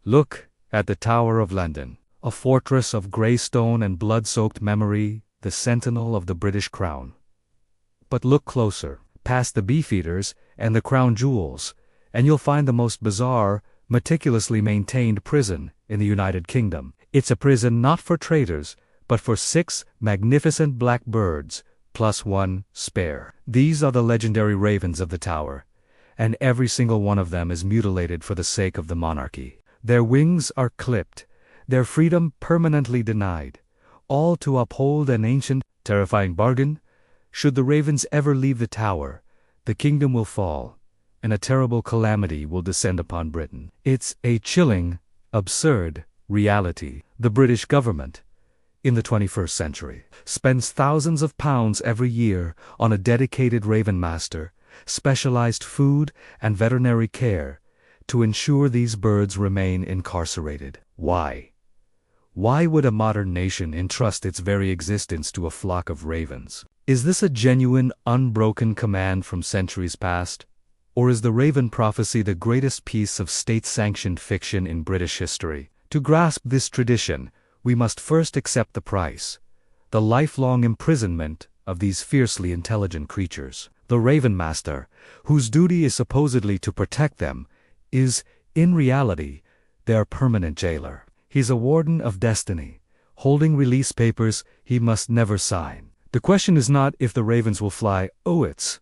Look at the Tower of London, a fortress of grey stone and blood-soaked memory, the sentinel of the British crown. But look closer, past the beefeaters and the crown jewels, and you'll find the most bizarre, meticulously maintained prison in the United Kingdom. It's a prison not for traitors, but for 6 magnificent black birds, plus 1 spare. These are the legendary ravens of the tower, and every single one of them is mutilated for the sake of the monarchy. Their wings are clipped, their freedom permanently denied, all to uphold an ancient, terrifying bargain. Should the ravens ever leave the tower, the kingdom will fall, and a terrible calamity will descend upon Britain. It's a chilling, absurd reality. The British government, in the 21st century, spends thousands of pounds every year on a dedicated Ravenmaster, specialized food and veterinary care, to ensure these birds remain incarcerated. Why? Why would a modern nation entrust its very existence to a flock of ravens? Is this a genuine, unbroken command from centuries past? Or is the raven prophecy the greatest piece of state-sanctioned fiction in British history? To grasp this tradition, we must first accept the price, the lifelong imprisonment of these fiercely intelligent creatures. The Ravenmaster, whose duty is supposedly to protect them, is, in reality, their permanent jailer. He's a warden of destiny, holding release papers he must never sign. The question is not if the ravens will fly, it's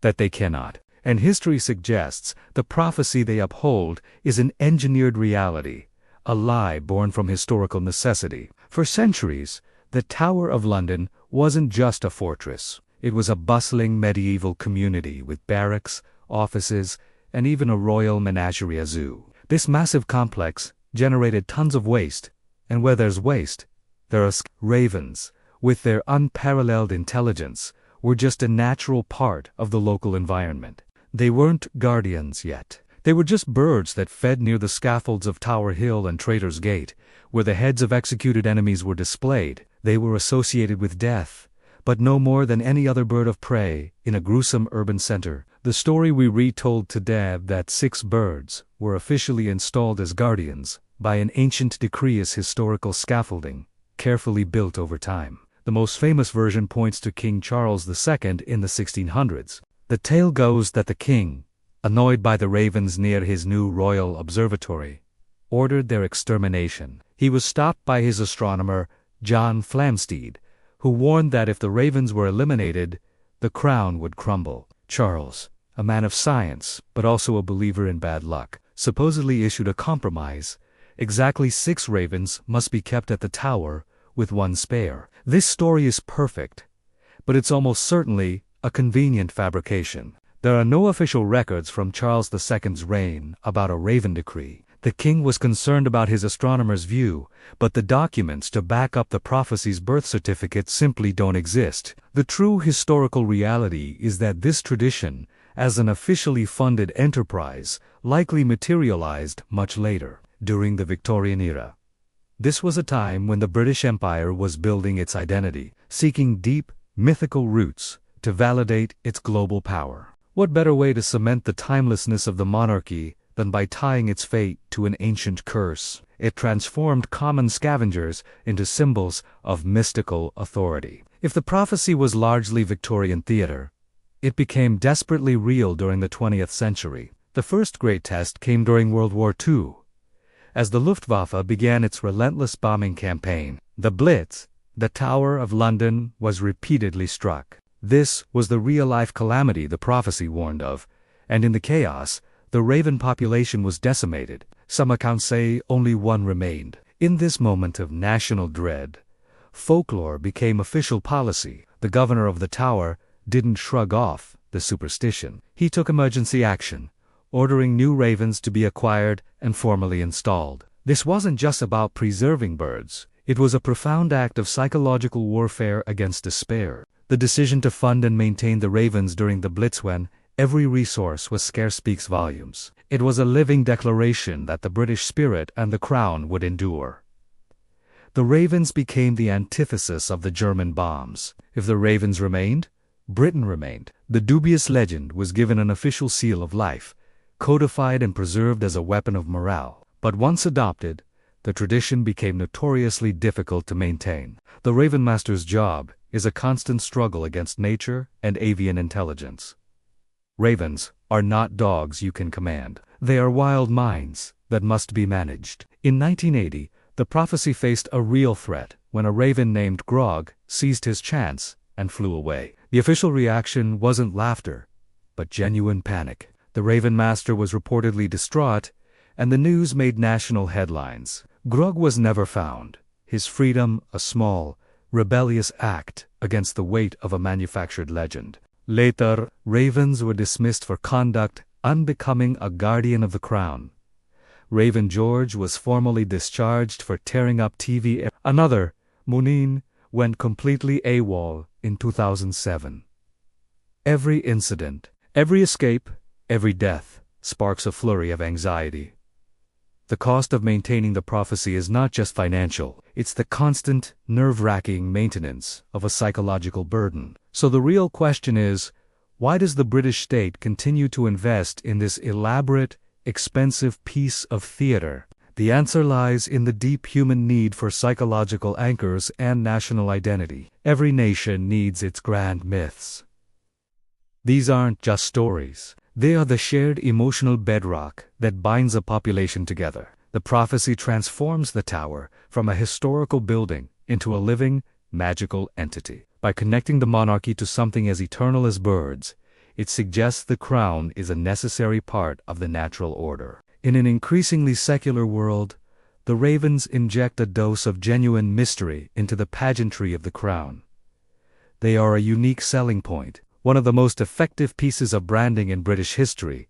that they cannot. And history suggests the prophecy they uphold is an engineered reality, a lie born from historical necessity. For centuries, the Tower of London wasn't just a fortress. It was a bustling medieval community with barracks, offices, and even a royal menagerie, a zoo. This massive complex generated tons of waste, and where there's waste, there are ravens, with their unparalleled intelligence, were just a natural part of the local environment. They weren't guardians yet. They were just birds that fed near the scaffolds of Tower Hill and Traitor's Gate, where the heads of executed enemies were displayed. They were associated with death, but no more than any other bird of prey in a gruesome urban center. The story we retold today that 6 birds were officially installed as guardians by an ancient decree is historical scaffolding, carefully built over time. The most famous version points to King Charles II in the 1600s. The tale goes that the king, annoyed by the ravens near his new royal observatory, ordered their extermination. He was stopped by his astronomer, John Flamsteed, who warned that if the ravens were eliminated, the crown would crumble. Charles, a man of science but also a believer in bad luck, supposedly issued a compromise. Exactly 6 ravens must be kept at the tower, with 1 spare. This story is perfect, but it's almost certainly a convenient fabrication. There are no official records from Charles II's reign about a raven decree. The king was concerned about his astronomer's view, but the documents to back up the prophecy's birth certificate simply don't exist. The true historical reality is that this tradition, as an officially funded enterprise, likely materialized much later, during the Victorian era. This was a time when the British Empire was building its identity, seeking deep, mythical roots to validate its global power. What better way to cement the timelessness of the monarchy than by tying its fate to an ancient curse? It transformed common scavengers into symbols of mystical authority. If the prophecy was largely Victorian theater, it became desperately real during the 20th century. The first great test came during World War II, as the Luftwaffe began its relentless bombing campaign. The Blitz, the Tower of London, was repeatedly struck. This was the real-life calamity the prophecy warned of, and in the chaos, the raven population was decimated. Some accounts say only 1 remained. In this moment of national dread, folklore became official policy. The governor of the tower didn't shrug off the superstition. He took emergency action, ordering new ravens to be acquired and formally installed. This wasn't just about preserving birds. It was a profound act of psychological warfare against despair. The decision to fund and maintain the ravens during the Blitz, when every resource was scarce, speaks volumes. It was a living declaration that the British spirit and the crown would endure. The ravens became the antithesis of the German bombs. If the ravens remained, Britain remained. The dubious legend was given an official seal of life, codified and preserved as a weapon of morale. But once adopted, the tradition became notoriously difficult to maintain. The Ravenmaster's job is a constant struggle against nature and avian intelligence. Ravens are not dogs you can command. They are wild minds that must be managed. In 1980, the prophecy faced a real threat when a raven named Grog seized his chance and flew away. The official reaction wasn't laughter, but genuine panic. The Ravenmaster was reportedly distraught, and the news made national headlines. Grog was never found, his freedom a small, rebellious act against the weight of a manufactured legend. Later, ravens were dismissed for conduct unbecoming a guardian of the crown. Raven George was formally discharged for tearing up TV. Another, Munin, went completely AWOL in 2007. Every incident, every escape, every death sparks a flurry of anxiety. The cost of maintaining the prophecy is not just financial, it's the constant, nerve-wracking maintenance of a psychological burden. So the real question is, why does the British state continue to invest in this elaborate, expensive piece of theater? The answer lies in the deep human need for psychological anchors and national identity. Every nation needs its grand myths. These aren't just stories. They are the shared emotional bedrock that binds a population together. The prophecy transforms the tower from a historical building into a living, magical entity. By connecting the monarchy to something as eternal as birds, it suggests the crown is a necessary part of the natural order. In an increasingly secular world, the ravens inject a dose of genuine mystery into the pageantry of the crown. They are a unique selling point, one of the most effective pieces of branding in British history,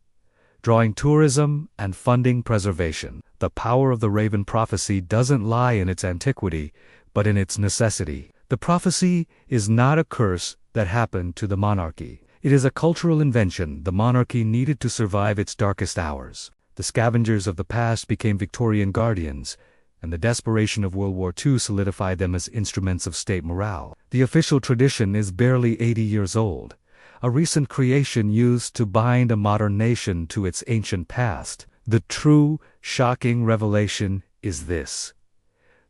drawing tourism and funding preservation. The power of the Raven prophecy doesn't lie in its antiquity, but in its necessity. The prophecy is not a curse that happened to the monarchy. It is a cultural invention the monarchy needed to survive its darkest hours. The scavengers of the past became Victorian guardians, and the desperation of World War II solidified them as instruments of state morale. The official tradition is barely 80 years old, a recent creation used to bind a modern nation to its ancient past. The true, shocking revelation is this: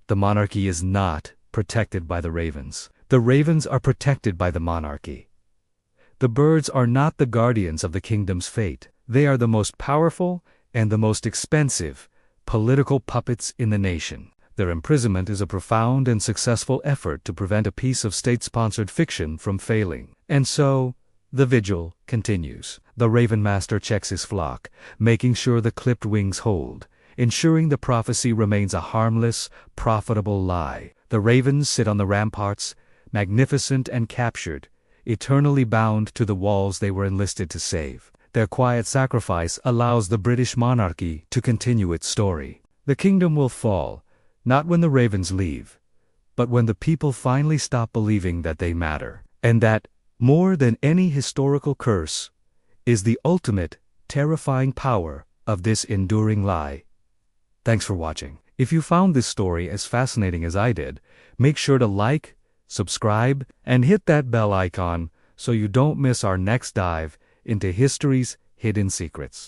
the monarchy is not protected by the ravens. The ravens are protected by the monarchy. The birds are not the guardians of the kingdom's fate. They are the most powerful and the most expensive political puppets in the nation. Their imprisonment is a profound and successful effort to prevent a piece of state-sponsored fiction from failing. And so, the vigil continues. The Ravenmaster checks his flock, making sure the clipped wings hold, ensuring the prophecy remains a harmless, profitable lie. The ravens sit on the ramparts, magnificent and captured, eternally bound to the walls they were enlisted to save. Their quiet sacrifice allows the British monarchy to continue its story. The kingdom will fall, not when the ravens leave, but when the people finally stop believing that they matter. And that, more than any historical curse, is the ultimate, terrifying power of this enduring lie. Thanks for watching. If you found this story as fascinating as I did, make sure to like, subscribe, and hit that bell icon so you don't miss our next dive into history's hidden secrets.